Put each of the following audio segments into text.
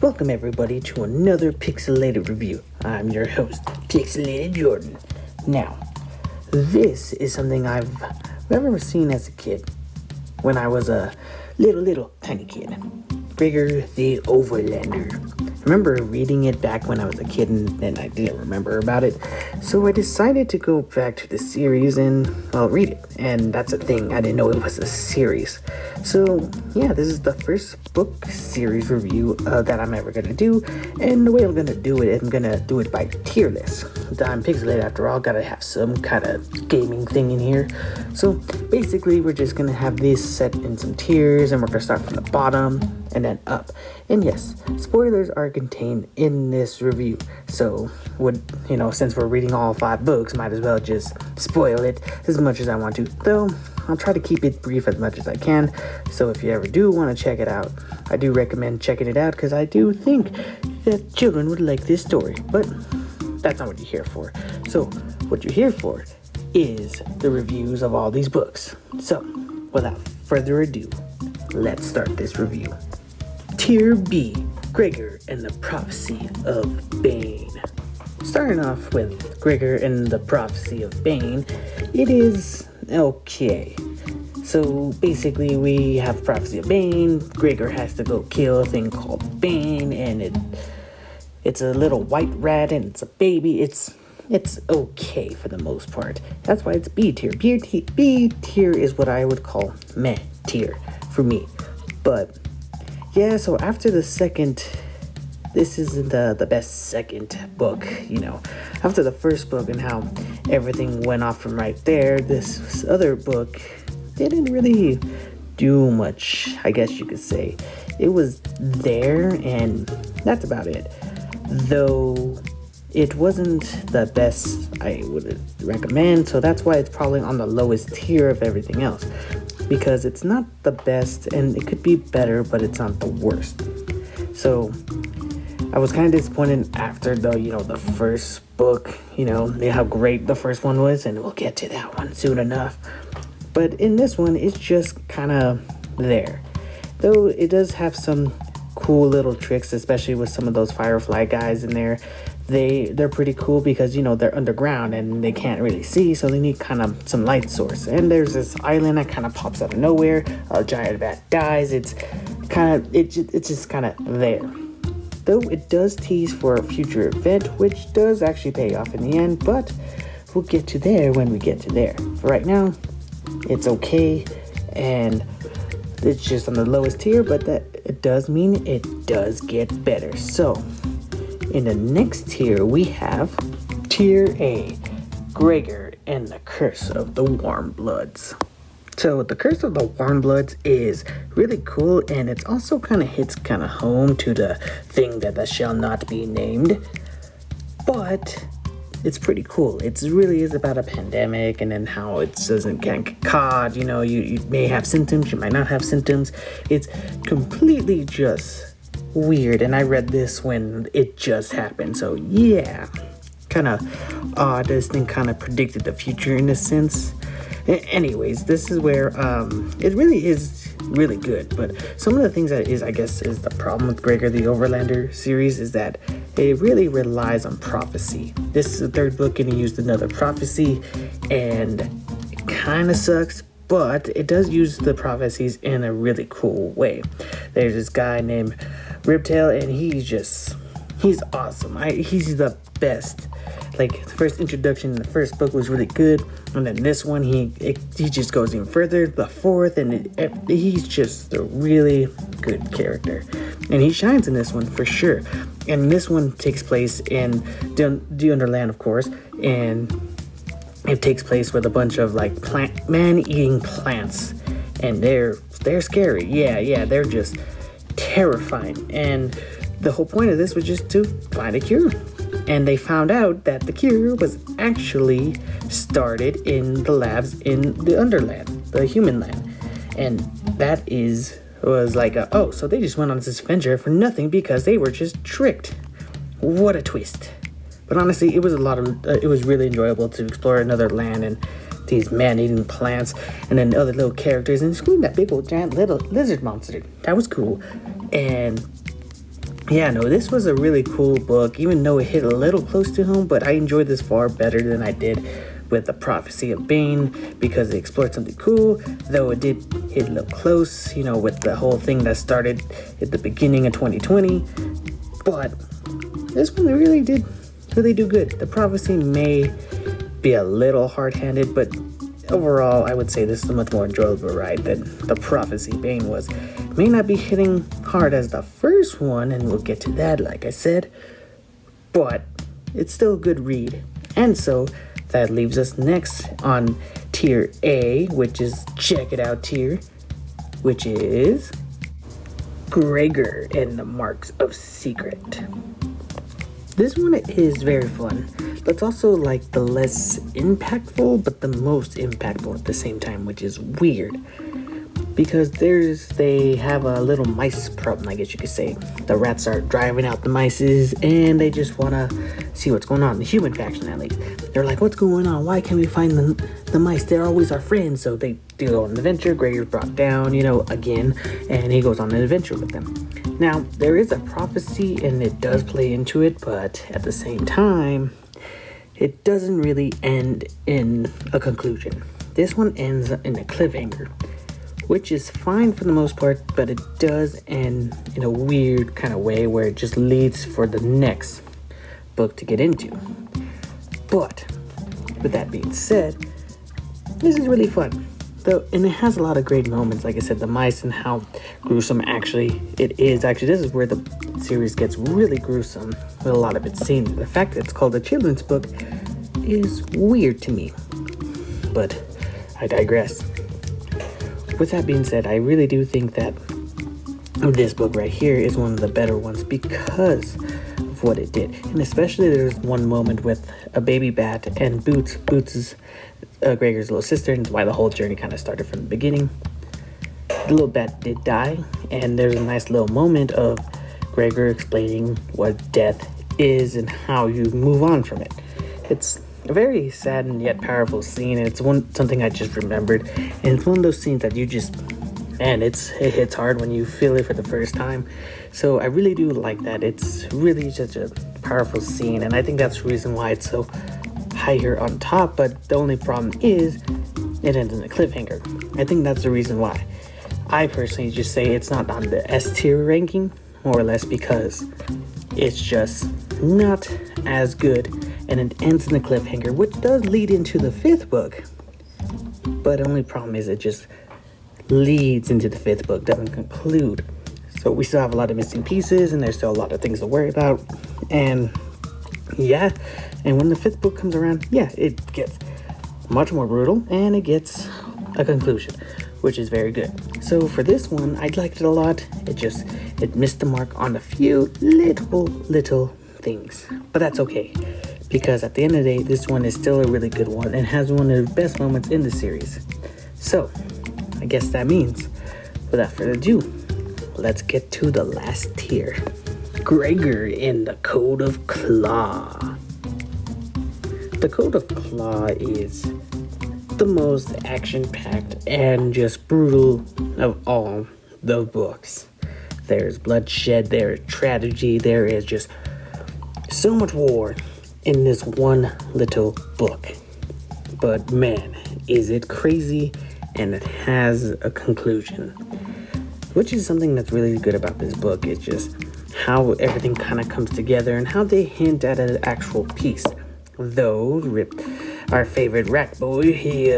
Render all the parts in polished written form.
Welcome everybody to another Pixelated review. I'm your host, Pixelated Jordan. Now, this is something I've never seen as a kid when I was a little tiny kid. Gregor the Overlander. I remember reading it back when I was a kid and I didn't remember about it. So I decided to go back to the series and, read it. And that's a thing, I didn't know it was a series. So, yeah, this is the first book series review that I'm ever going to do. And the way I'm going to do it, I'm going to do it by tier list. I'm Pixelated after all, gotta have some kind of gaming thing in here. So, basically, we're just going to have this set in some tiers, and we're going to start from the bottom and then up. And yes, spoilers are contained in this review. So, since we're reading all 5 books, might as well just spoil it as much as I want to. Though, I'll try to keep it brief as much as I can. So if you ever do want to check it out, I do recommend checking it out because I do think that children would like this story. But that's not what you're here for. So what you're here for is the reviews of all these books. So without further ado, let's start this review. Tier B, Gregor and the Prophecy of Bane. Starting off with Gregor and the Prophecy of Bane, it is okay. So basically we have Prophecy of Bane. Gregor has to go kill a thing called Bane, and it's a little white rat and it's a baby. It's okay for the most part. That's why it's B tier. B tier is what I would call meh tier for me. But yeah, so after the second, this isn't the best second book, After the first book and how everything went off from right there, this other book didn't really do much, I guess you could say. It was there, and that's about it. Though it wasn't the best I would recommend, so that's why it's probably on the lowest tier of everything else. Because it's not the best, and it could be better, but it's not the worst. So I was kind of disappointed after the first book, how great the first one was, and we'll get to that one soon enough. But in this one, it's just kind of there. Though it does have some cool little tricks, especially with some of those Firefly guys in there. They're pretty cool because, they're underground and they can't really see, so they need kind of some light source. And there's this island that kind of pops out of nowhere. A giant bat dies. It's just kind of there. Though it does tease for a future event, which does actually pay off in the end, but we'll get to there when we get to there. For right now, it's okay, and it's just on the lowest tier, but that it does mean it does get better. So, in the next tier, we have Tier A, Gregor and the Curse of the Warmbloods. So the Curse of the Warmbloods is really cool, and it also kind of hits kind of home to the thing that shall not be named, but it's pretty cool. It really is about a pandemic and then how it can't get caught. You may have symptoms, you might not have symptoms. It's completely just weird, and I read this when it just happened, so yeah, kind of odd. This thing kind of predicted the future in a sense. Anyways, this is where it really is really good, but some of the things that is the problem with Gregor the Overlander series is that it really relies on prophecy. This is the third book and he used another prophecy, and it kind of sucks, but it does use the prophecies in a really cool way. There's this guy named Riptail, and he's awesome. He's the best. Like, the first introduction in the first book was really good, and then this one, he just goes even further, the fourth, and he's just a really good character. And he shines in this one, for sure. And this one takes place in the Underland, of course, and it takes place with a bunch of, man-eating plants, and they're scary. Yeah, they're just terrifying, and the whole point of this was just to find a cure. And they found out that the cure was actually started in the labs in the Underland, the human land. And that so they just went on this adventure for nothing because they were just tricked. What a twist. But honestly, it was really enjoyable to explore another land and these man-eating plants and then other little characters, and including that big old giant little lizard monster. That was cool. And Yeah, no, this was a really cool book, even though it hit a little close to home, but I enjoyed this far better than I did with The Prophecy of Bane because it explored something cool, though it did hit a little close, with the whole thing that started at the beginning of 2020. But this one really did really do good. The Prophecy may be a little hard-handed, but overall, I would say this is a much more enjoyable ride than The Prophecy Bane was. May not be hitting hard as the first one, and we'll get to that, like I said, but it's still a good read. And so that leaves us next on tier A, which is check it out tier, which is Gregor and the Marks of Secret. This one is very fun, but it's also like the less impactful, but the most impactful at the same time, which is weird. Because they have a little mice problem, I guess you could say. The rats are driving out the mices, and they just want to see what's going on. The human faction, at least. They're like, what's going on? Why can't we find the mice? They're always our friends. So they go on an adventure. Gregor's brought down, again, and he goes on an adventure with them. Now, there is a prophecy, and it does play into it, but at the same time, it doesn't really end in a conclusion. This one ends in a cliffhanger, which is fine for the most part, but it does end in a weird kind of way where it just leads for the next book to get into. But with that being said, this is really fun. And it has a lot of great moments, like I said, the mice and how gruesome it is. Actually, this is where the series gets really gruesome with a lot of its scenes. The fact that it's called a children's book is weird to me, but I digress. With that being said, I really do think that this book right here is one of the better ones because of what it did. And especially there's one moment with a baby bat and Boots. Boots is Gregor's little sister, and why the whole journey kind of started from the beginning. The little bat did die, and there's a nice little moment of Gregor explaining what death is and how you move on from it. It's a very sad and yet powerful scene, and it's something I just remembered, and it's one of those scenes that you just, man, it hits hard when you feel it for the first time. So I really do like that. It's really such a powerful scene, and I think that's the reason why it's so high here on top. But the only problem is it ends in a cliffhanger. I think that's the reason why. I personally just say it's not on the S tier ranking, more or less because it's just not as good, and it ends in a cliffhanger, which does lead into the fifth book. But the only problem is it just leads into the fifth book, doesn't conclude. So we still have a lot of missing pieces, and there's still a lot of things to worry about. And yeah, and when the fifth book comes around, yeah, it gets much more brutal, and it gets a conclusion, which is very good. So for this one, I liked it a lot. It missed the mark on a few little things, but that's okay, because at the end of the day, this one is still a really good one and has one of the best moments in the series. So I guess that means, without further ado, let's get to the last tier. Gregor in the Code of Claw. The Code of Claw is the most action-packed and just brutal of all the books. There's bloodshed, there's tragedy, there is just so much war in this one little book. But man, is it crazy, and it has a conclusion. Which is something that's really good about this book. It's just how everything kind of comes together and how they hint at an actual piece. Though, our favorite rat boy, he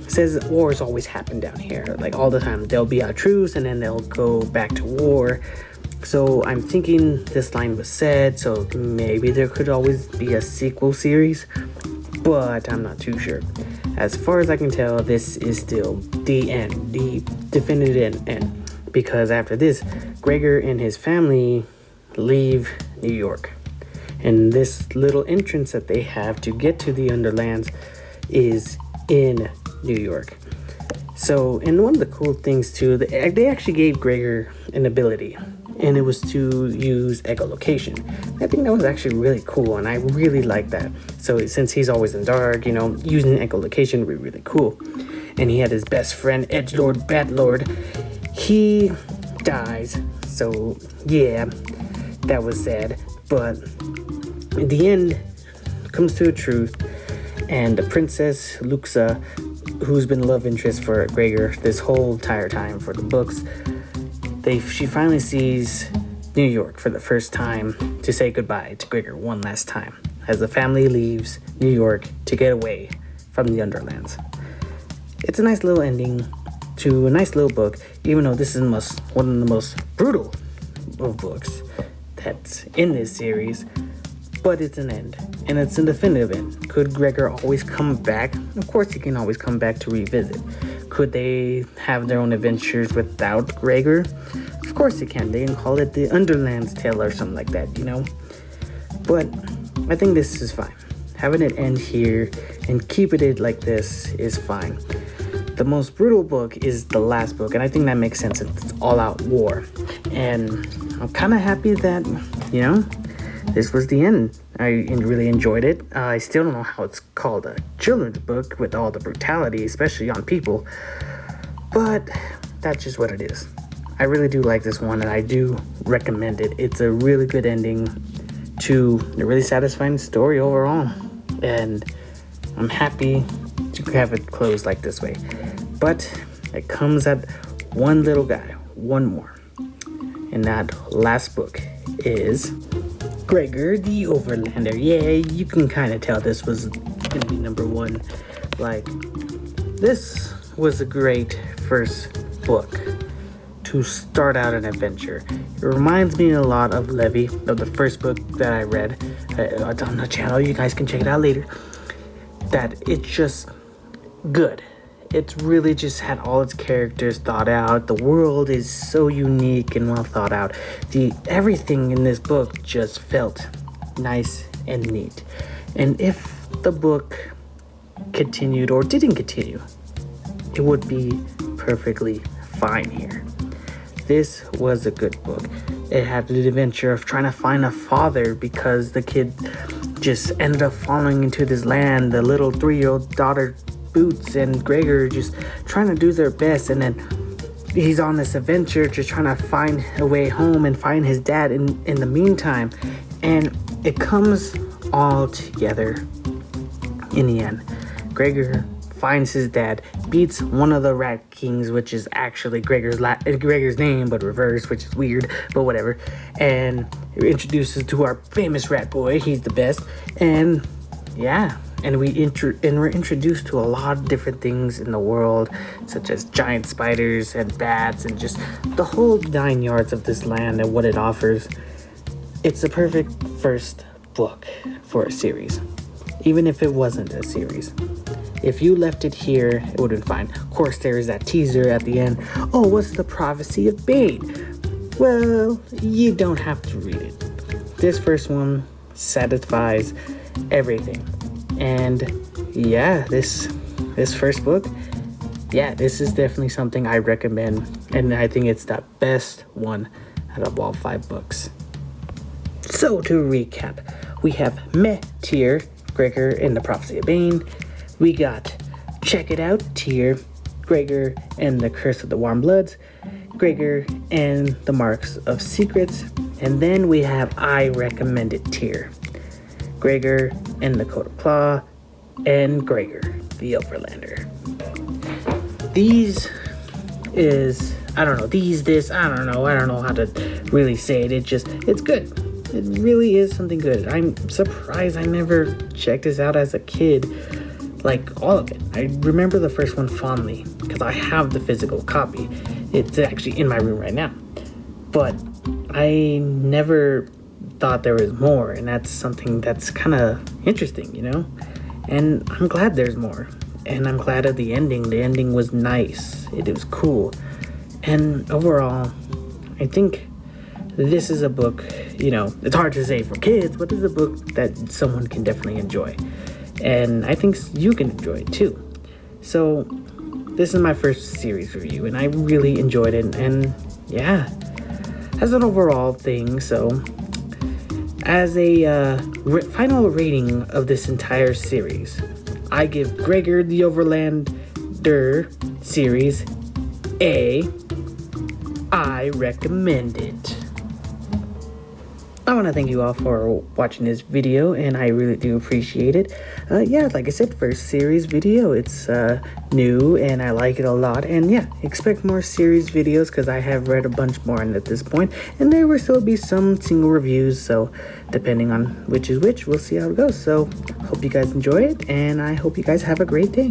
says wars always happen down here. Like all the time. There'll be a truce and then they'll go back to war. So I'm thinking this line was said, so maybe there could always be a sequel series. But I'm not too sure. As far as I can tell, this is still the end. The definitive end. Because after this, Gregor and his family leave New York. And this little entrance that they have to get to the Underlands is in New York. So, and one of the cool things too, they actually gave Gregor an ability, and it was to use echolocation. I think that was actually really cool, and I really like that. So since he's always in dark, using echolocation would be really cool. And he had his best friend, Edgelord Batlord. He dies, so yeah, that was sad, but in the end, comes to the truth, and the Princess Luxa, who's been love interest for Gregor this whole entire time for the books, she finally sees New York for the first time to say goodbye to Gregor one last time, as the family leaves New York to get away from the Underlands. It's a nice little ending to a nice little book, even though this is one of the most brutal of books that's in this series, but it's an end, and it's a definitive end. Could Gregor always come back? Of course he can always come back to revisit. Could they have their own adventures without Gregor? Of course they can. They can call it the Underland's Tale or something like that, you know? But I think this is fine. Having it end here and keeping it like this is fine. The most brutal book is the last book, and I think that makes sense. It's all-out war. And I'm kind of happy that, you know, this was the end. I really enjoyed it. I still don't know how it's called a children's book with all the brutality, especially on people. But that's just what it is. I really do like this one, and I do recommend it. It's a really good ending to a really satisfying story overall. And I'm happy to have it closed like this way. But it comes at one little guy, one more. And that last book is Gregor the Overlander. Yeah, you can kind of tell this was gonna be number one. Like, this was a great first book to start out an adventure. It reminds me a lot of Levy, of the first book that I read on the channel. You guys can check it out later. That it's just good. It's really just had all its characters thought out. The world is so unique and well thought out. Everything in this book just felt nice and neat. And if the book continued or didn't continue, it would be perfectly fine here. This was a good book. It had the adventure of trying to find a father because the kid just ended up falling into this land. The little 3-year-old daughter Boots and Gregor just trying to do their best, and then he's on this adventure just trying to find a way home and find his dad in the meantime. And it comes all together in the end. Gregor finds his dad, beats one of the Rat Kings, which is actually Gregor's name, but reversed, which is weird, but whatever. And it introduces to our famous rat boy. He's the best. And yeah, and we're introduced to a lot of different things in the world, such as giant spiders and bats and just the whole 9 yards of this land and what it offers. It's the perfect first book for a series, even if it wasn't a series. If you left it here, it would have been fine. Of course, there is that teaser at the end. Oh, what's the prophecy of Bane? Well, you don't have to read it. This first one satisfies everything. And yeah, this first book, yeah, this is definitely something I recommend. And I think it's the best one out of all 5 books. So to recap, we have Meh tier, Gregor and the Prophecy of Bane. We got Check It Out tier, Gregor and the Curse of the Warm Bloods, Gregor and the Marks of Secrets. And then we have I Recommend It tier, Gregor and the Coat of Claw, and Gregor the Overlander. I don't know how to really say it. It's good. It really is something good. I'm surprised I never checked this out as a kid, like all of it. I remember the first one fondly because I have the physical copy. It's actually in my room right now. But I never thought there was more, and that's something that's kind of interesting, you know? And I'm glad there's more. And I'm glad of the ending. The ending was nice. It was cool. And overall, I think this is a book, you know, it's hard to say for kids, but it's a book that someone can definitely enjoy. And I think you can enjoy it too. So this is my first series review, and I really enjoyed it. And yeah, as an overall thing, so as a final rating of this entire series, I give Gregor the Overlander series I recommend it. I want to thank you all for watching this video, and I really do appreciate it. Yeah, like I said, first series video, it's new and I like it a lot. And yeah, expect more series videos because I have read a bunch more at this point, and there will still be some single reviews, so depending on which is which, we'll see how it goes. So hope you guys enjoy it, and I hope you guys have a great day.